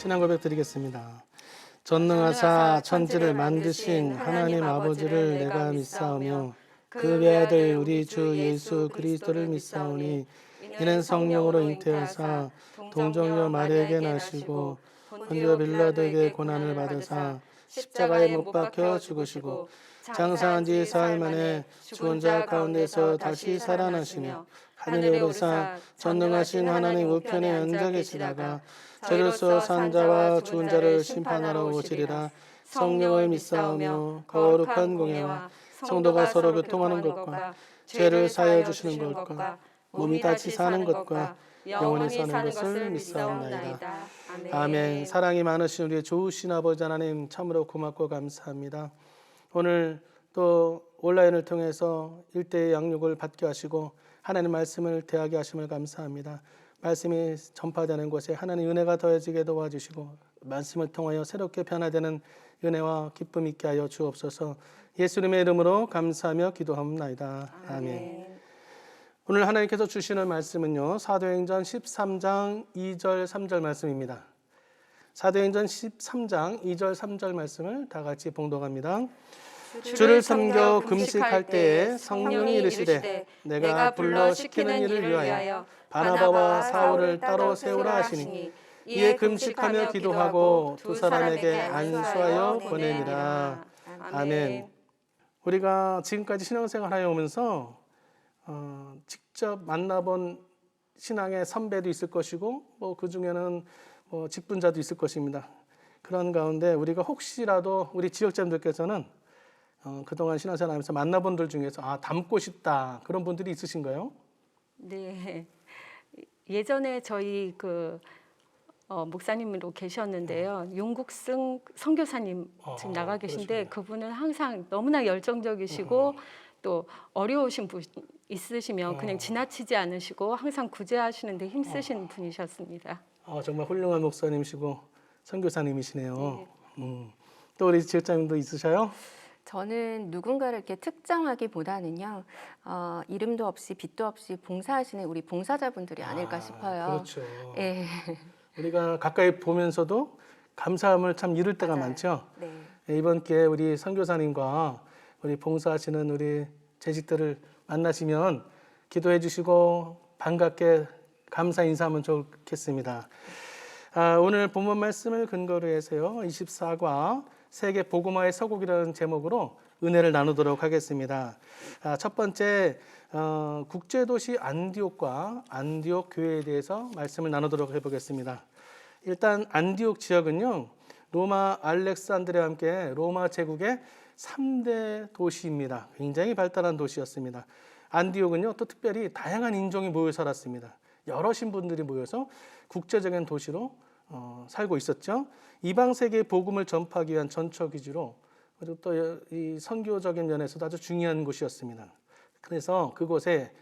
신앙 고백 드리겠습니다. 전능하사 천지를 만드신 하나님 아버지를 내가 믿사오며 그 외아들 우리 주 예수 그리스도를 믿사오니 이는 성령으로 잉태하사 동정녀 마리아에게 나시고 본디오 빌라도에게 고난을 받으사 십자가에 못 박혀 죽으시고 장사한 지 사흘 만에 죽은 자 가운데서 다시 살아나시며 하늘에 오르사 전능하신 하나님 우편에 앉아 계시다가 저로서 산 자와 죽은 자를 심판하러 오시리라. 성령을 믿사오며 거룩한 공예와 성도가 서로 교통하는 것과 죄를 사하여 주시는 것과 몸이 다시 사는 것과 영원히 사는 것을 믿사옵나이다. 아멘. 사랑이 많으신 우리 좋으신 아버지 하나님 참으로 고맙고 감사합니다. 오늘 또 온라인을 통해서 일대의 양육을 받게 하시고 하나님 말씀을 대하게 하심을 감사합니다. 말씀이 전파되는 곳에 하나님 은혜가 더해지게 도와주시고 말씀을 통하여 새롭게 변화되는 은혜와 기쁨 있게 하여 주옵소서. 예수님의 이름으로 감사하며 기도합니다. 아멘. 오늘 하나님께서 주시는 말씀은요, 사도행전 13장 2절 3절 말씀입니다. 사도행전 13장 2절 3절 말씀을 다 같이 봉독합니다. 주를 섬겨 금식할 때에 성령이 이르시되 내가 불러 시키는 일을 위하여 바나바와 사울을 따로 세우라 하시니 이에 금식하며 기도하고 두 사람에게 안수하여 보내니라. 아멘. 우리가 지금까지 신앙생활 해오면서 직접 만나본 신앙의 선배도 있을 것이고 그 중에는 직분자도 있을 것입니다. 그런 가운데 우리가 혹시라도 우리 지역자님들께서는 그동안 신앙생활하면서 만나본 분들 중에서 닮고 싶다 그런 분들이 있으신가요? 네, 예전에 저희 목사님으로 계셨는데요. 윤국승 선교사님 지금 나가 계신데 그분은 항상 너무나 열정적이시고 또 어려우신 분 있으시면 그냥 지나치지 않으시고 항상 구제하시는데 힘쓰신 분이셨습니다. 정말 훌륭한 목사님이시고 선교사님이시네요. 또 우리 지역장님도 있으셔요? 저는 누군가를 이렇게 특정하기보다는요, 이름도 없이 빛도 없이 봉사하시는 우리 봉사자분들이 아닐까 싶어요. 그렇죠. 예. 우리가 가까이 보면서도 감사함을 참 잃을 때가 맞아요. 많죠. 네. 이번 기회에 우리 선교사님과 우리 봉사하시는 우리 재직들을 만나시면 기도해 주시고 반갑게 감사 인사하면 좋겠습니다. 오늘 본문 말씀을 근거로 해서요, 24과 세계 복음화의 서곡이라는 제목으로 은혜를 나누도록 하겠습니다. 첫 번째 국제도시 안디옥과 안디옥 교회에 대해서 말씀을 나누도록 해보겠습니다. 일단 안디옥 지역은요, 로마 알렉산드리아와 함께 로마 제국의 3대 도시입니다. 굉장히 발달한 도시였습니다. 안디옥은요, 또 특별히 다양한 인종이 모여 살았습니다. 여러 신분들이 모여서 국제적인 도시로 살고 있었죠. 이방 세계의 복음을 전파하기 위한 전처기지로, 그리고 또 이 선교적인 면에서도 아주 중요한 곳이었습니다. 그래서 그곳에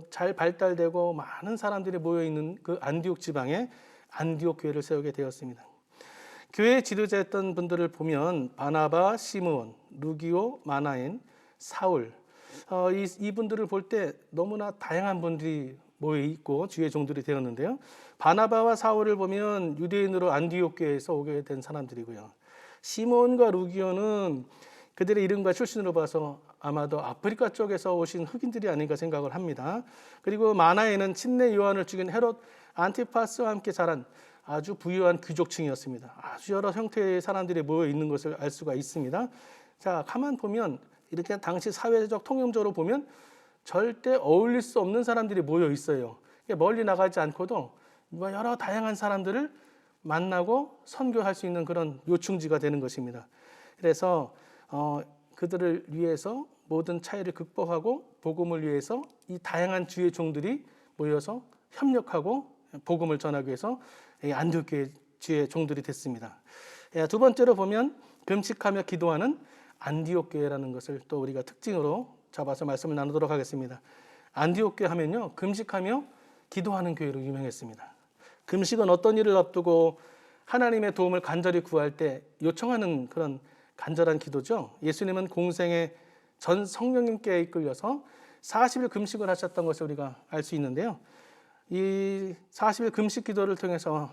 잘 발달되고 많은 사람들이 모여 있는 그 안디옥 지방에 안디옥 교회를 세우게 되었습니다. 교회의 지도자였던 분들을 보면 바나바, 시므온, 루기오, 마나엔, 사울, 이분들을 볼 때 너무나 다양한 분들이 모여 있고 주의 종들이 되었는데요. 바나바와 사울을 보면 유대인으로 안디옥 교회에서 오게 된 사람들이고요. 시몬과 루기오는 그들의 이름과 출신으로 봐서 아마도 아프리카 쪽에서 오신 흑인들이 아닌가 생각을 합니다. 그리고 마나에는 침례 요한을 죽인 헤롯 안티파스와 함께 자란 아주 부유한 귀족층이었습니다. 아주 여러 형태의 사람들이 모여 있는 것을 알 수가 있습니다. 자, 가만 보면 이렇게 당시 사회적 통념적으로 보면 절대 어울릴 수 없는 사람들이 모여 있어요. 멀리 나가지 않고도 여러 다양한 사람들을 만나고 선교할 수 있는 그런 요충지가 되는 것입니다. 그래서 그들을 위해서 모든 차이를 극복하고 복음을 위해서 이 다양한 주의 종들이 모여서 협력하고 복음을 전하기 위해서 안디옥 교회 주의 종들이 됐습니다. 두 번째로 보면 금식하며 기도하는 안디옥 교회라는 것을 또 우리가 특징으로 잡아서 말씀을 나누도록 하겠습니다. 안디옥 교회 하면요, 금식하며 기도하는 교회로 유명했습니다. 금식은 어떤 일을 앞두고 하나님의 도움을 간절히 구할 때 요청하는 그런 간절한 기도죠. 예수님은 공생에 전 성령님께 이끌려서 40일 금식을 하셨던 것을 우리가 알 수 있는데요. 이 40일 금식 기도를 통해서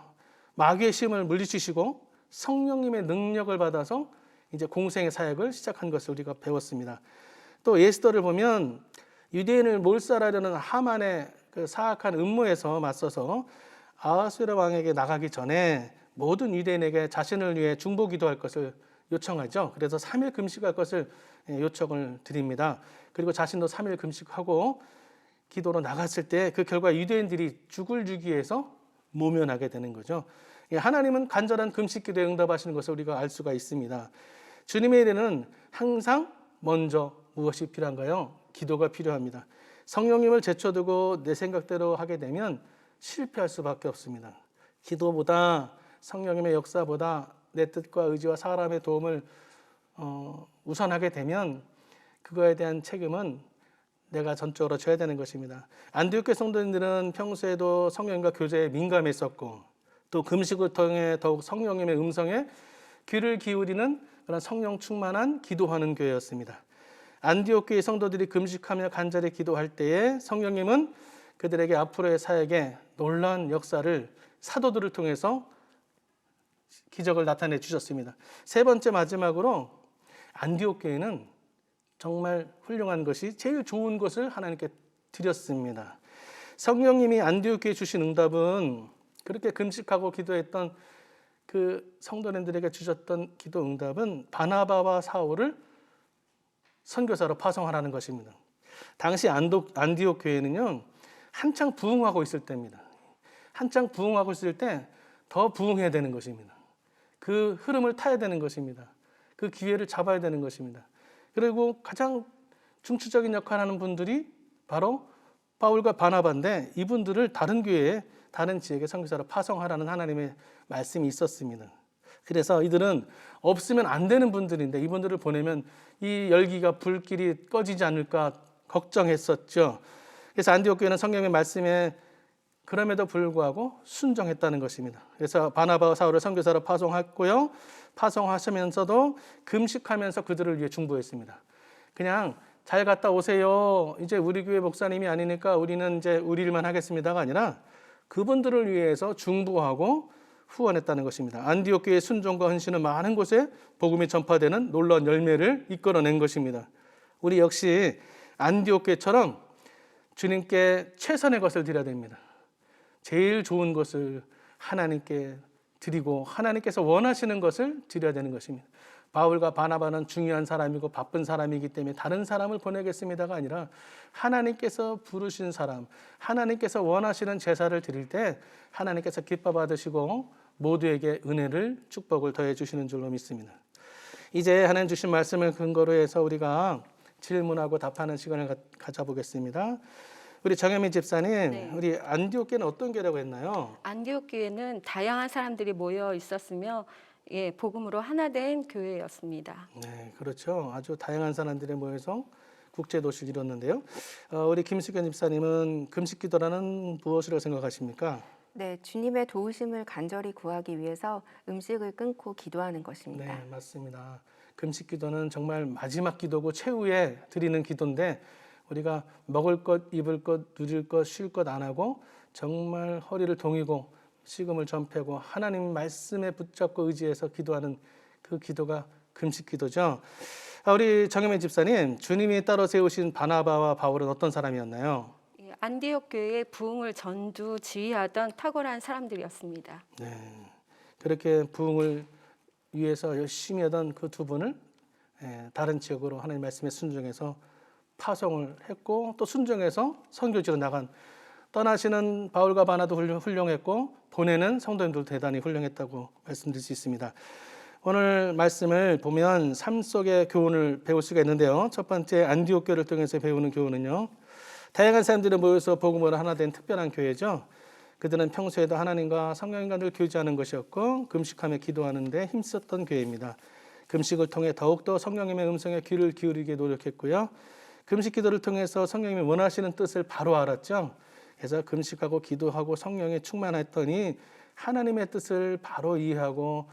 마귀의 힘을 물리치시고 성령님의 능력을 받아서 이제 공생의 사역을 시작한 것을 우리가 배웠습니다. 또 에스더를 보면 유대인을 몰살하려는 하만의 그 사악한 음모에서 맞서서 아하수에로 왕에게 나가기 전에 모든 유대인에게 자신을 위해 중보 기도할 것을 요청하죠. 그래서 3일 금식할 것을 요청을 드립니다. 그리고 자신도 3일 금식하고 기도로 나갔을 때 그 결과 유대인들이 죽을 위기에서 모면하게 되는 거죠. 하나님은 간절한 금식 기도에 응답하시는 것을 우리가 알 수가 있습니다. 주님의 일에는 항상 먼저 무엇이 필요한가요? 기도가 필요합니다. 성령님을 제쳐두고 내 생각대로 하게 되면 실패할 수밖에 없습니다. 기도보다 성령님의 역사보다 내 뜻과 의지와 사람의 도움을 우선하게 되면 그거에 대한 책임은 내가 전적으로 져야 되는 것입니다. 안디옥 성도님들은 평소에도 성령님과 교제에 민감했었고 또 금식을 통해 더욱 성령님의 음성에 귀를 기울이는 그런 성령 충만한 기도하는 교회였습니다. 안디옥 교회 성도들이 금식하며 간절히 기도할 때에 성령님은 그들에게 앞으로의 사역에 놀라운 역사를 사도들을 통해서 기적을 나타내 주셨습니다. 세 번째 마지막으로 안디옥 교회는 정말 훌륭한 것이 제일 좋은 것을 하나님께 드렸습니다. 성령님이 안디옥 교회에 주신 응답은 그렇게 금식하고 기도했던 그 성도님들에게 주셨던 기도 응답은 바나바와 사울을 선교사로 파송하라는 것입니다. 당시 안디옥 교회는요 한창 부흥하고 있을 때입니다. 한창 부흥하고 있을 때 더 부흥해야 되는 것입니다. 그 흐름을 타야 되는 것입니다. 그 기회를 잡아야 되는 것입니다. 그리고 가장 중추적인 역할을 하는 분들이 바로 바울과 바나바인데 이분들을 다른 교회에 다른 지역의 선교사로 파송하라는 하나님의 말씀이 있었습니다. 그래서 이들은 없으면 안 되는 분들인데 이분들을 보내면 이 열기가 불길이 꺼지지 않을까 걱정했었죠. 그래서 안디옥 교회는 성령의 말씀에 그럼에도 불구하고 순종했다는 것입니다. 그래서 바나바와 사울을 선교사로 파송했고요. 파송하시면서도 금식하면서 그들을 위해 중보했습니다. 그냥 잘 갔다 오세요. 이제 우리 교회 목사님이 아니니까 우리는 이제 우리 일만 하겠습니다가 아니라 그분들을 위해서 중보하고 후원했다는 것입니다. 안디옥 교회의 순종과 헌신은 많은 곳에 복음이 전파되는 놀라운 열매를 이끌어낸 것입니다. 우리 역시 안디옥 교회처럼 주님께 최선의 것을 드려야 됩니다. 제일 좋은 것을 하나님께 드리고 하나님께서 원하시는 것을 드려야 되는 것입니다. 바울과 바나바는 중요한 사람이고 바쁜 사람이기 때문에 다른 사람을 보내겠습니다가 아니라 하나님께서 부르신 사람, 하나님께서 원하시는 제사를 드릴 때 하나님께서 기뻐 받으시고 모두에게 은혜를 축복을 더해 주시는 줄로 믿습니다. 이제 하나님 주신 말씀을 근거로 해서 우리가 질문하고 답하는 시간을 가져보겠습니다. 우리 정혜민 집사님, 네. 우리 안디옥 교회는 어떤 교회라고 했나요? 안디옥 교회는 다양한 사람들이 모여 있었으며 복음으로 하나 된 교회였습니다. 네, 그렇죠. 아주 다양한 사람들이 모여서 국제 도시를 이뤘는데요. 우리 김수견 집사님은 금식 기도라는 무엇이라고 생각하십니까? 네, 주님의 도우심을 간절히 구하기 위해서 음식을 끊고 기도하는 것입니다. 네, 맞습니다. 금식 기도는 정말 마지막 기도고 최후에 드리는 기도인데 우리가 먹을 것, 입을 것, 누릴 것, 쉴 것 안 하고 정말 허리를 동이고 식음을 전폐하고 하나님 말씀에 붙잡고 의지해서 기도하는 그 기도가 금식 기도죠. 우리 정혜민 집사님, 주님이 따로 세우신 바나바와 바울은 어떤 사람이었나요? 안디옥 교회의 부흥을 전두 지휘하던 탁월한 사람들이었습니다. 네, 그렇게 부흥을 위해서 열심히 하던 그 두 분을 다른 지역으로 하나님 말씀에 순종해서 파송을 했고 또 순종해서 선교지로 나간 떠나시는 바울과 바나도 훌륭했고 보내는 성도님들도 대단히 훌륭했다고 말씀드릴 수 있습니다. 오늘 말씀을 보면 삶 속의 교훈을 배울 수가 있는데요. 첫 번째 안디옥 교회를 통해서 배우는 교훈은요. 다양한 사람들이 모여서 복음으로 하나 된 특별한 교회죠. 그들은 평소에도 하나님과 성령님과 늘 교제하는 것이었고 금식하며 기도하는 데 힘썼던 교회입니다. 금식을 통해 더욱더 성령님의 음성에 귀를 기울이게 노력했고요. 금식 기도를 통해서 성령님이 원하시는 뜻을 바로 알았죠. 그래서 금식하고 기도하고 성령에 충만했더니 하나님의 뜻을 바로 이해하고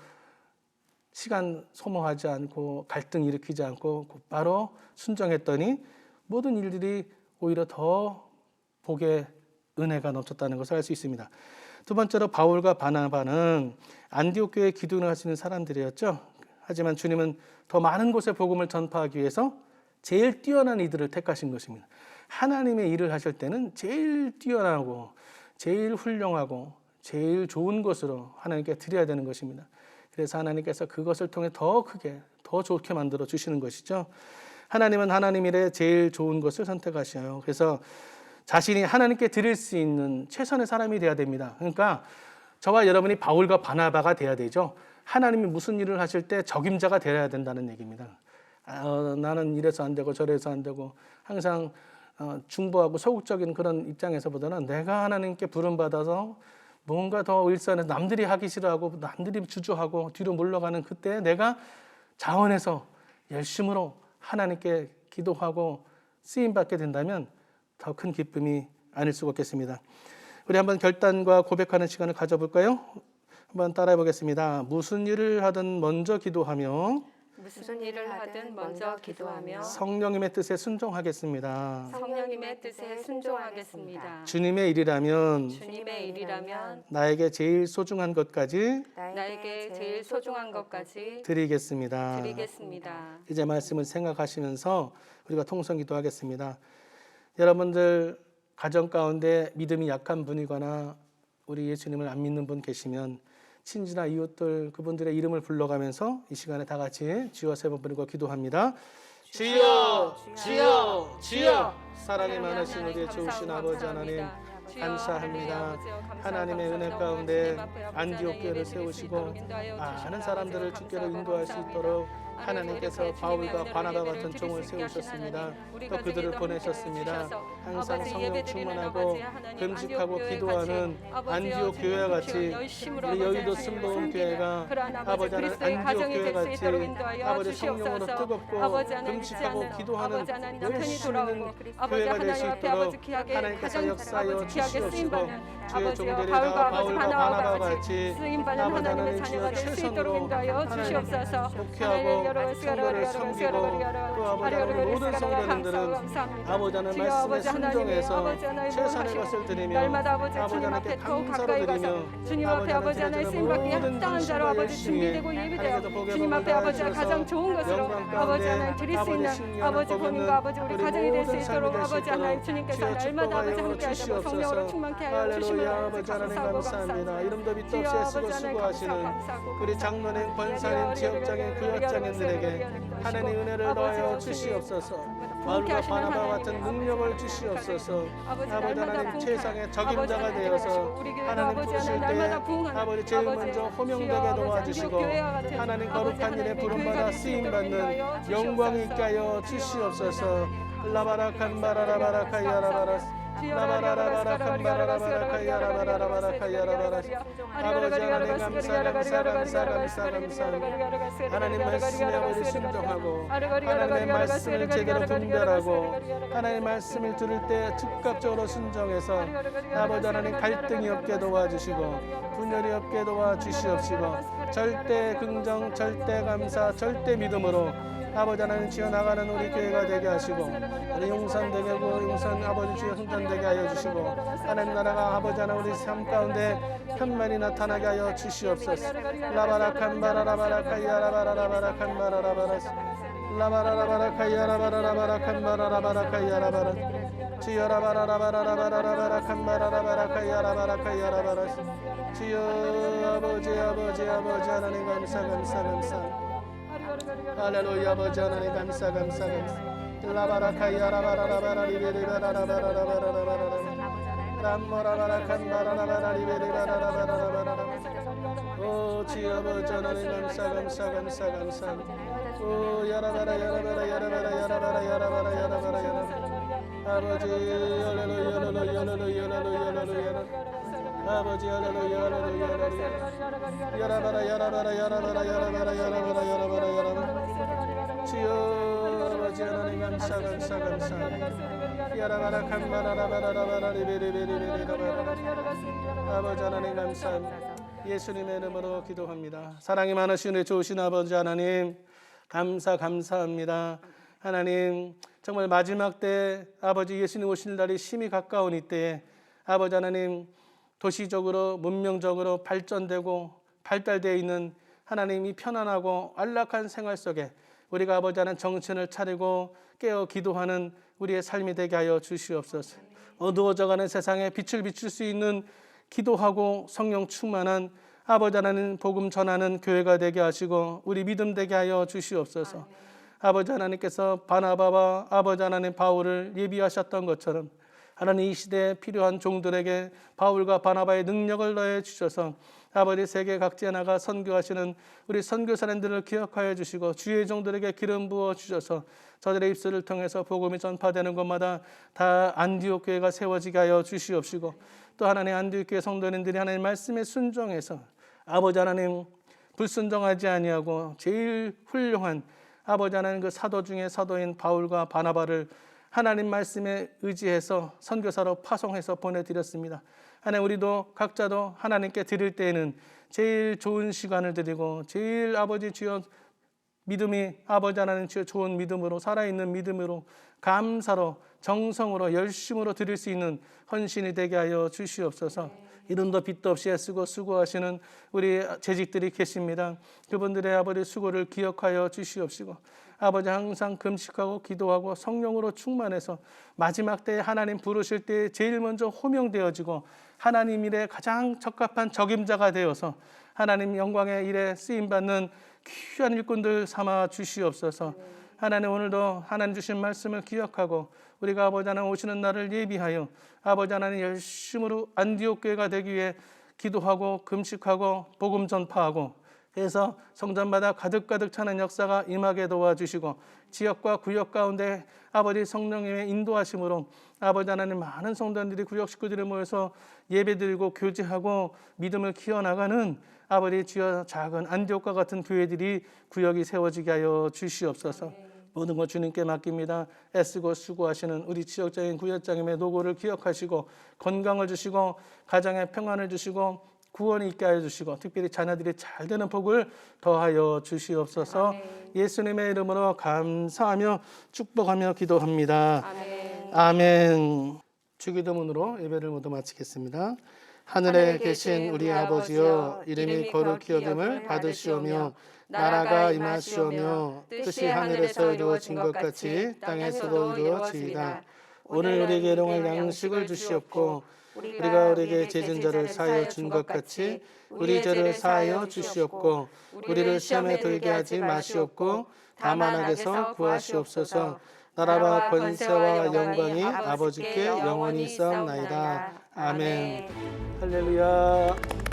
시간 소모하지 않고 갈등 일으키지 않고 곧바로 순종했더니 모든 일들이 오히려 더 복의 은혜가 넘쳤다는 것을 알 수 있습니다. 두 번째로 바울과 바나바는 안디옥 교회 기둥을 하시는 사람들이었죠. 하지만 주님은 더 많은 곳에 복음을 전파하기 위해서 제일 뛰어난 이들을 택하신 것입니다. 하나님의 일을 하실 때는 제일 뛰어나고 제일 훌륭하고 제일 좋은 것으로 하나님께 드려야 되는 것입니다. 그래서 하나님께서 그것을 통해 더 크게 더 좋게 만들어 주시는 것이죠. 하나님은 하나님 일에 제일 좋은 것을 선택하셔요. 그래서 자신이 하나님께 드릴 수 있는 최선의 사람이 돼야 됩니다. 그러니까 저와 여러분이 바울과 바나바가 돼야 되죠. 하나님이 무슨 일을 하실 때 적임자가 되어야 된다는 얘기입니다. 나는 이래서 안 되고 저래서 안 되고 항상 중보하고 소극적인 그런 입장에서보다는 내가 하나님께 부름받아서 뭔가 더 일선에서 남들이 하기 싫어하고 남들이 주저하고 뒤로 물러가는 그때 내가 자원해서 열심으로 하나님께 기도하고 쓰임받게 된다면 더 큰 기쁨이 아닐 수가 없겠습니다. 우리 한번 결단과 고백하는 시간을 가져볼까요? 한번 따라해 보겠습니다. 무슨 일을 하든 먼저 기도하며 무슨 일을 하든 먼저 기도하며 성령님의 뜻에 순종하겠습니다. 성령님의 뜻에 순종하겠습니다. 주님의 일이라면 주님의 일이라면 나에게 제일 소중한 것까지 나에게 제일 소중한 것까지 드리겠습니다. 드리겠습니다. 이제 말씀을 생각하시면서 우리가 통성 기도하겠습니다. 여러분들 가정 가운데 믿음이 약한 분이거나 우리 예수님을 안 믿는 분 계시면 친지나 이웃들 그분들의 이름을 불러가면서 이 시간에 다 같이 주여 세 번 부르고 기도합니다. 주여, 주여, 주여. 사랑이 많으신 우리의 좋으신 아버지 하나님 감사합니다. 하나님의 은혜 가운데 안디옥 교회를 세우시고 많은 사람들을 주께로 인도할 수 있도록 하나님께서 바울과 바나바 같은 종을 세우셨습니다. 또 그들을 보내셨습니다. 항상 성령 충만하고 금식하고 기도하는 안디옥 교회와 같이 우리 여의도 순복음 교회가 아버지 하나님 안디옥 교회 같이 아버지 성령으로 뜨겁고 금식하고 기도하는 열심히 있는 교회가 될 수 있도록 하나님께서 역사하여 주시옵시고 주의 종들이 다 바울과 바나바와 같이 아버지 하나님 주여 최선으로 하나님 목회하고 성도를 섬기고 또 아버지 하나님 모든 성도님들은 아버지 하나님 말씀에 순종해서 최선의 것을 드리며 아버지 하나님께 감사를 드리며 주님 앞에 아버지 하나님 쓰임받기에 합당한 자로 아버지 준비되고 예비되어 주님 앞에 아버지 가장 좋은 것으로 아버지 하나님 드릴 수 있는 아버지 본인과 아버지 우리 가정이 될 수 있도록 아버지 하나님 주님께서 날마다 아버지 함께 하시고 성령으로 충만케 하여 주시면 아버지 하나님 감사합니다. 이름도 밑도 없이 애쓰고 수고하시는 우리 장로님, 권사님, 지역장인, 구역장인들에게 하나님 은혜를 더하여 주시옵소서. 바울과 바나바 같은 능력을 주시옵소서. 아버지 하나님 세상의 적임자가 되어서 하나님 부르실 때 아버지 제일 먼저 호명되게 도와주시고 하나님 거룩한 일에 부름받아 쓰임받는 영광이 있게 하여 주시옵소서. 라바라칸 바라라바라카야라바라 라바라라바라칸 바라라바라카야라바라라바라카야라바라 아버지 하나님 감사 하나님 말씀에 아버지 순종하고 하나님의 말씀을 제대로 분별하고 하나님의 말씀을 들을 때 즉각적으로 순종해서 아버지 하나님 갈등이 없게 도와주시고 분열이 없게 도와주시옵시고 절대 긍정, 절대 감사, 절대 믿음으로 아버지 하나님 지어나가는 우리 교회가 되게 하시고 우리 용산되고 용산 아버지 주의 흥전되게 하여 주시고 하나님 나라가 아버지 하나님 우리 삶 가운데 편만이 나타나게 하여 주시옵소서. 라바라칸 바라라바라카야라바라라바라칸 바라라바라 라바라라바라카야라바라라바라칸 바라라바라카야라바라 주여라바라라바라라바라라바라칸 바라라바라카야라바라카야라바라 주여 아버지 하나님 감사 할렐루야 아버지 하나님 감사 라바라카야라바라라바라리베리바라라바라라바라라바라 람모라바라칸 바라라바라리베리바라라바라라바라 오 주여 아버지 하나님 감사 오 야라바라 아버지 할렐루야 아버지 할렐루야 야라바라 주여 아버지 하나님 감사 야라바라 칸바라라바라라바라 리베리베리베리라바라 아버지 하나님 감사합니다. 예수님의 이름으로 기도합니다. 사랑이 많으신 우리 좋으신 아버지 하나님 감사합니다. 하나님 정말 마지막 때 아버지 예수님 오실 날이 심히 가까운 이때에 아버지 하나님 도시적으로 문명적으로 발전되고 발달되어 있는 하나님이 편안하고 안락한 생활 속에 우리가 아버지 하나님 정신을 차리고 깨어 기도하는 우리의 삶이 되게 하여 주시옵소서. 어두워져가는 세상에 빛을 비출 수 있는 기도하고 성령 충만한 아버지 하나님 복음 전하는 교회가 되게 하시고 우리 믿음 되게 하여 주시옵소서. 아버지 하나님께서 바나바와 아버지 하나님 바울을 예비하셨던 것처럼 하나님 이 시대에 필요한 종들에게 바울과 바나바의 능력을 넣어 주셔서 아버지 세계 각지에 나가 선교하시는 우리 선교사님들을 기억하여 주시고 주의 종들에게 기름 부어 주셔서 저들의 입술을 통해서 복음이 전파되는 곳마다 다 안디옥 교회가 세워지게 하여 주시옵시고 또 하나님 안디옥 교회 성도님들이 하나님 말씀에 순종해서 아버지 하나님 불순종하지 아니하고 제일 훌륭한 아버지 하나님 그 사도 중에 사도인 바울과 바나바를 하나님 말씀에 의지해서 선교사로 파송해서 보내드렸습니다. 하나님 우리도 각자도 하나님께 드릴 때에는 제일 좋은 시간을 드리고 제일 아버지 주여 믿음이 아버지 하나님 주여 좋은 믿음으로 살아있는 믿음으로 감사로 정성으로 열심으로 드릴 수 있는 헌신이 되게 하여 주시옵소서. 이름도 빛도 없이 애쓰고 수고하시는 우리 재직들이 계십니다. 그분들의 아버지 수고를 기억하여 주시옵시고 아버지 항상 금식하고 기도하고 성령으로 충만해서 마지막 때에 하나님 부르실 때 제일 먼저 호명되어지고 하나님 일에 가장 적합한 적임자가 되어서 하나님 영광의 일에 쓰임받는 귀한 일꾼들 삼아 주시옵소서. 하나님 오늘도 하나님 주신 말씀을 기억하고 우리가 아버지 하나님 오시는 날을 예비하여 아버지 하나님 열심으로 안디옥 교회가 되기 위해 기도하고 금식하고 복음 전파하고 해서 성전마다 가득가득 차는 역사가 임하게 도와주시고 지역과 구역 가운데 아버지 성령님의 인도하심으로 아버지 하나님 많은 성도들이 구역 식구들이 모여서 예배드리고 교제하고 믿음을 키워나가는 아버지 주여 작은 안디옥과 같은 교회들이 구역이 세워지게 하여 주시옵소서. 모든 것 주님께 맡깁니다. 애쓰고 수고하시는 우리 지역장인 구역장님의 노고를 기억하시고 건강을 주시고 가정에 평안을 주시고 구원이 있게 하여 주시고 특별히 자녀들이 잘 되는 복을 더하여 주시옵소서. 예수님의 이름으로 감사하며 축복하며 기도합니다. 아멘. 주기도문으로 예배를 모두 마치겠습니다. 하늘에 계신 우리 아버지여 이름이 거룩히 여김을 받으시오며 나라가 임하시오며 뜻이 하늘에서 이루어진 것 같이 땅에서도 이루어지이다. 오늘 우리에게 일용할 양식을 주시옵고 우리가 우리에게 죄진 자를 사하여 준 것 같이 우리 죄를 사하여 주시옵고 우리를 시험에 들게 하지 마시옵고 다만 악에서 구하시옵소서. 나라와 권세와 영광이 아버지께 영원히 있사옵나이다. 아멘. 할렐루야.